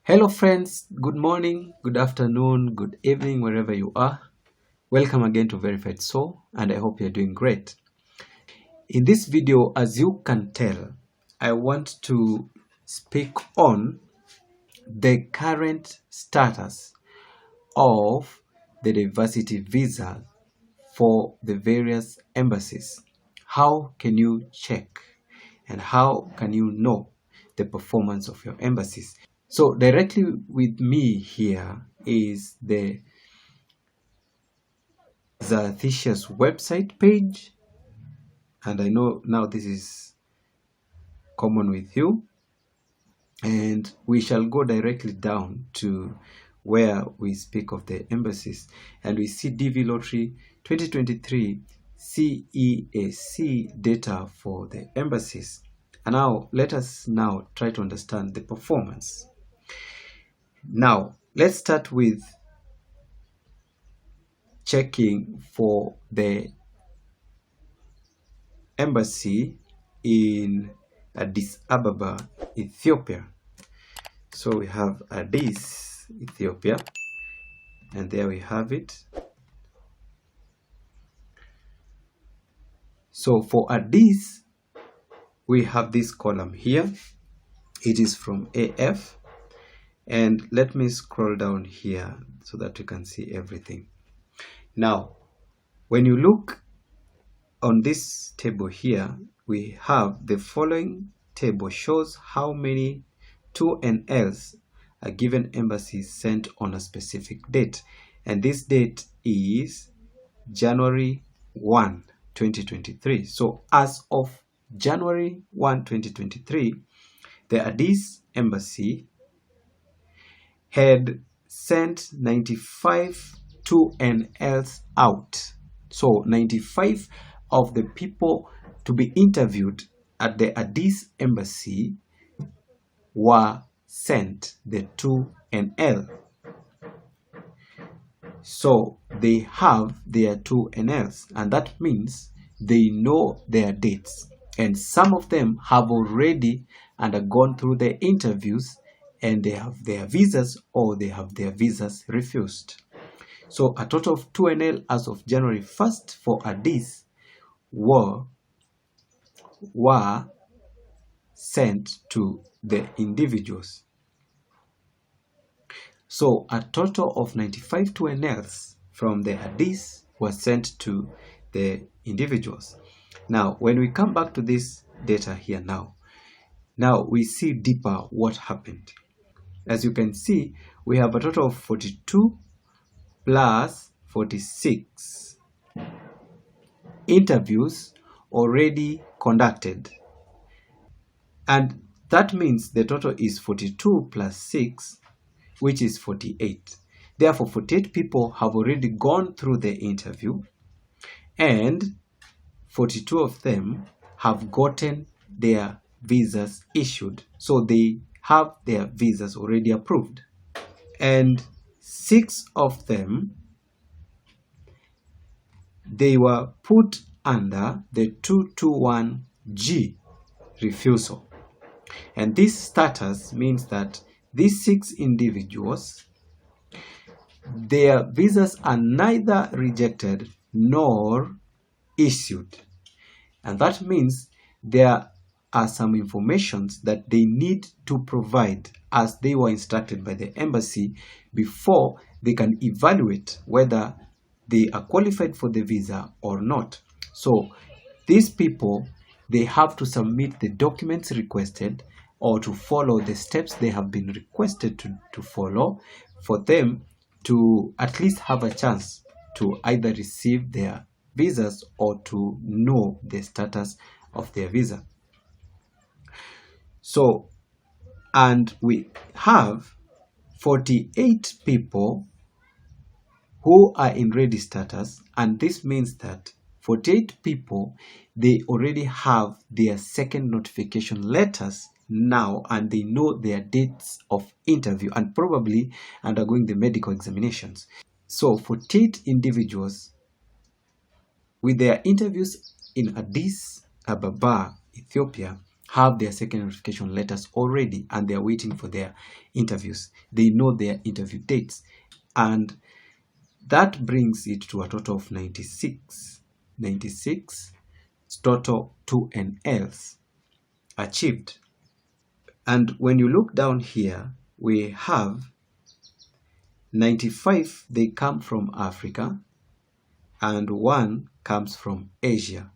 Hello, friends. Good morning, good afternoon, good evening, wherever you are. Welcome again to Verified Soul, and I hope you're doing great. In this video, as you can tell, I want to speak on the current status of the diversity visa for the various embassies. How can you check and how can you know the performance of your embassies? So directly with me here is the Xathicius website page, and I know now this is common with you, and we shall go directly down to where we speak of the embassies, and we see DV Lottery 2023 CEAC data for the embassies. And now let us now try to understand the performance. Now let's start with checking for the embassy in Addis Ababa, Ethiopia. So we have Addis, Ethiopia, and there we have it. So for Addis, we have this column here. It is from AF, and let me scroll down here so that you can see everything. Now, when you look on this table here, we have the following table shows how many 2NLs a given embassy sent on a specific date, and this date is January 1, 2023. So as of January 1, 2023, the Addis embassy had sent 95 2NLs out. So 95 of the people to be interviewed at the Addis embassy were sent the 2NL. So they have their 2NLs, and that means they know their dates, and some of them have already undergone through the interviews and they have their visas, or they have their visas refused. So a total of 2NL as of January 1st for Addis were sent to the individuals. So a total of 95 2NLs from the Addis was sent to the individuals. Now, when we come back to this data here now we see deeper what happened. As you can see, we have a total of 42 plus 46 interviews already conducted, and that means the total is 42 plus 6, which is 48. Therefore 48 people have already gone through the interview, and 42 of them have gotten their visas issued, so they have their visas already approved, and 6 of them, they were put under the 221G refusal. And this status means that these 6 individuals, their visas are neither rejected nor issued. And that means there are some informations that they need to provide as they were instructed by the embassy before they can evaluate whether they are qualified for the visa or not. So these people, they have to submit the documents requested or to follow the steps they have been requested to follow for them to at least have a chance to either receive their visas or to know the status of their visa. So, and we have 48 people who are in ready status, and this means that 48 people, they already have their second notification letters now, and they know their dates of interview and probably undergoing the medical examinations. So 48 individuals with their interviews in Addis Ababa, Ethiopia, have their second notification letters already, and they are waiting for their interviews. They know their interview dates, and that brings it to a total of 96 total 2NLs achieved. And when you look down here, we have 95, they come from Africa, and 1 comes from Asia.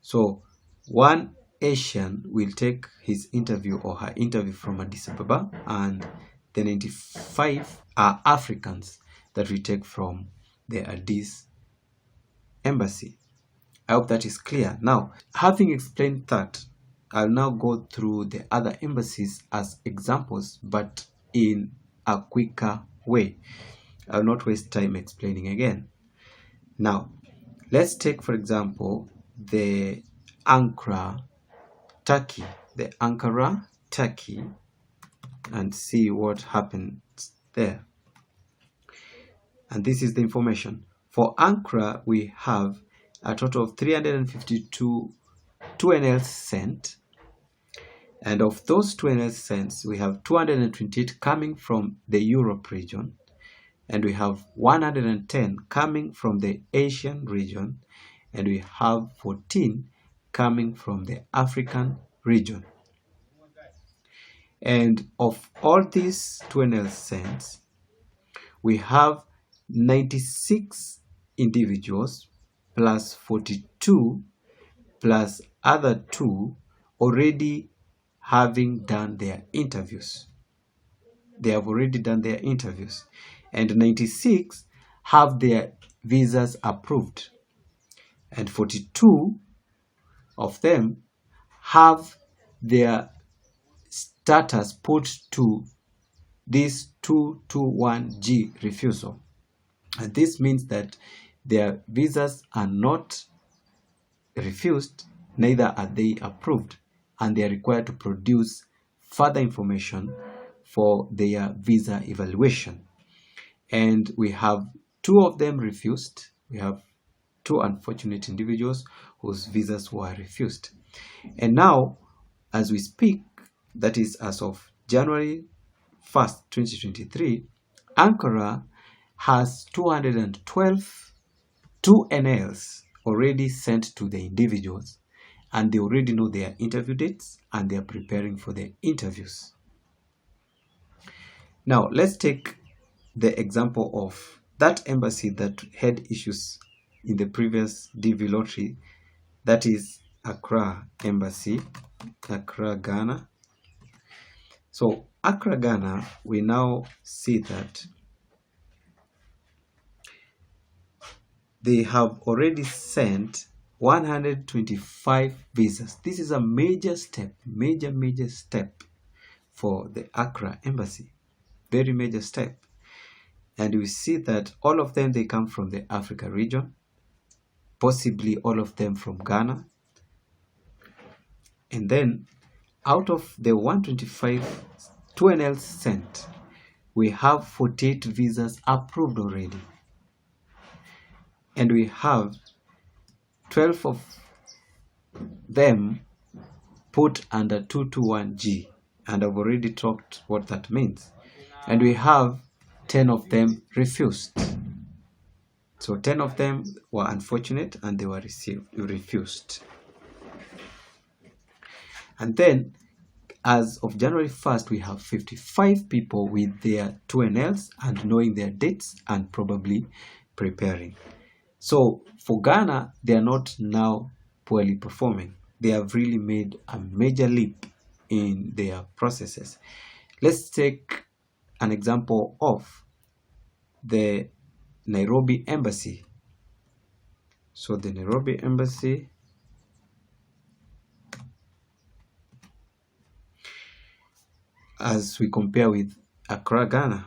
So one Asian will take his interview or her interview from Addis Ababa, and the 95 are Africans that we take from the Addis embassy. I hope that is clear. Now, having explained that, I'll now go through the other embassies as examples, but in a quicker way. I'll not waste time explaining again. Now, let's take, for example, the Ankara, Turkey. The Ankara, Turkey, and see what happens there. And this is the information. For Ankara, we have a total of 352 2NLs sent. And of those 2NLs sent, we have 228 coming from the Europe region, and we have 110 coming from the Asian region, and we have 14 coming from the African region. And of all these 2NL sent, we have 96 individuals plus 42 plus other 2 already having done their interviews. They have already done their interviews, and 96 have their visas approved, and 42 of them have their status put to this 221G refusal. And this means that their visas are not refused, neither are they approved, and they are required to produce further information for their visa evaluation. And we have 2 of them refused. We have 2 unfortunate individuals whose visas were refused. And now, as we speak, that is as of January 1st, 2023, Ankara has 212 2NLs already sent to the individuals, and they already know their interview dates, and they are preparing for their interviews. Now, let's take the example of that embassy that had issues in the previous DV lottery, that is Accra Embassy, Accra, Ghana. So Accra, Ghana, we now see that they have already sent 125 visas. This is a major step, major step for the Accra Embassy. Very major step. And we see that all of them, they come from the Africa region, possibly all of them from Ghana. And then out of the 125 2NLs sent, we have 48 visas approved already. And we have 12 of them put under 221G, and I've already talked what that means. And we have 10 of them refused. So 10 of them were unfortunate and they were refused. And then, as of January 1st, we have 55 people with their 2NLs and knowing their dates and probably preparing. So for Ghana, they are not now poorly performing. They have really made a major leap in their processes. Let's take an example of the Nairobi Embassy. So the Nairobi Embassy, as we compare with Accra, Ghana,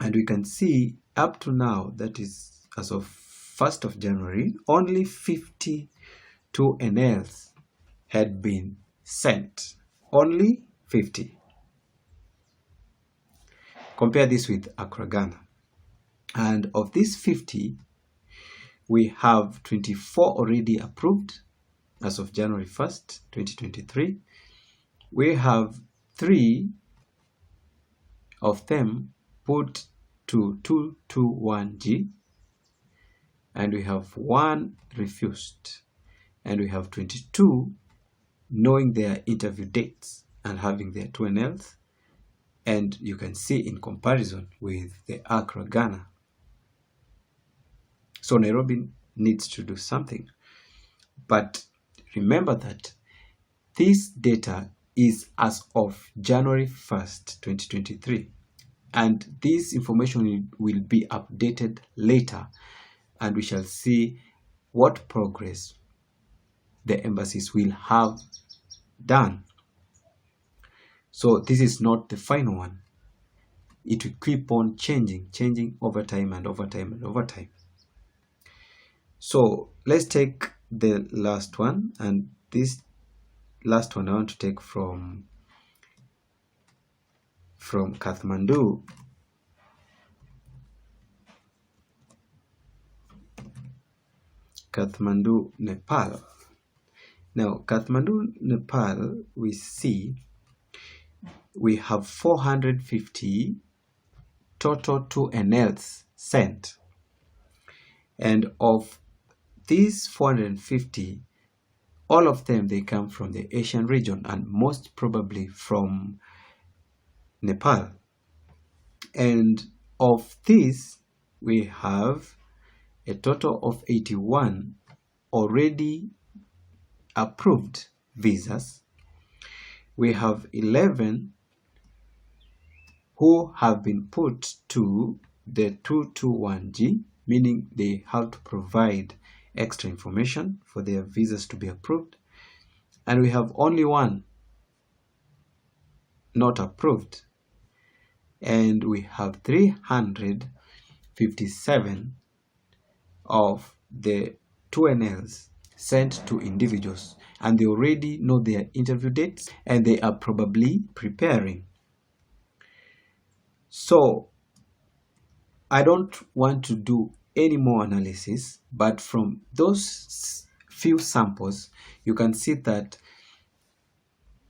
and we can see up to now, that is as of 1st of January, only 52 NLs had been sent. Only 50. Compare this with Accra, Ghana. And of these 50, we have 24 already approved, as of January 1st, 2023. We have 3 of them put to 221G, and we have 1 refused, and we have 22 knowing their interview dates and having their 2NLs, and you can see in comparison with the Accra, Ghana. So Nairobi needs to do something. But remember that this data is as of January 1st, 2023. And this information will be updated later, and we shall see what progress the embassies will have done. So this is not the final one. It will keep on changing over time and over time and over time. So let's take the last one, and this last one I want to take from Kathmandu. Kathmandu, Nepal. Now, Kathmandu, Nepal, we see we have 450 total 2NLs sent. And of these 450, all of them, they come from the Asian region, and most probably from Nepal. And of these, we have a total of 81 already approved visas. We have 11 who have been put to the 221G, meaning they have to provide extra information for their visas to be approved. And we have only 1 not approved. And we have 357 of the 2NLs sent to individuals, and they already know their interview dates and they are probably preparing. So I don't want to do any more analysis, but from those few samples, you can see that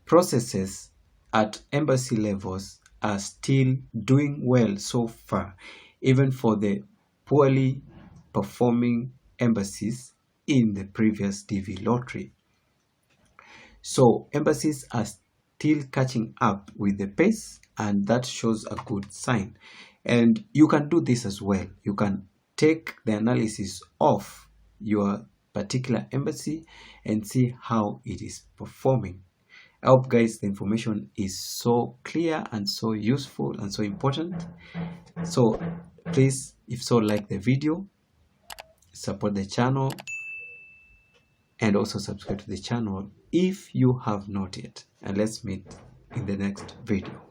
processes at embassy levels are still doing well so far, even for the poorly performing embassies in the previous DV lottery. So embassies are still catching up with the pace, and that shows a good sign. And you can do this as well. You can take the analysis of your particular embassy and see how it is performing. I hope, guys, the information is so clear and so useful and so important. So please, if so, like the video, support the channel, and also subscribe to the channel if you have not yet. And let's meet in the next video.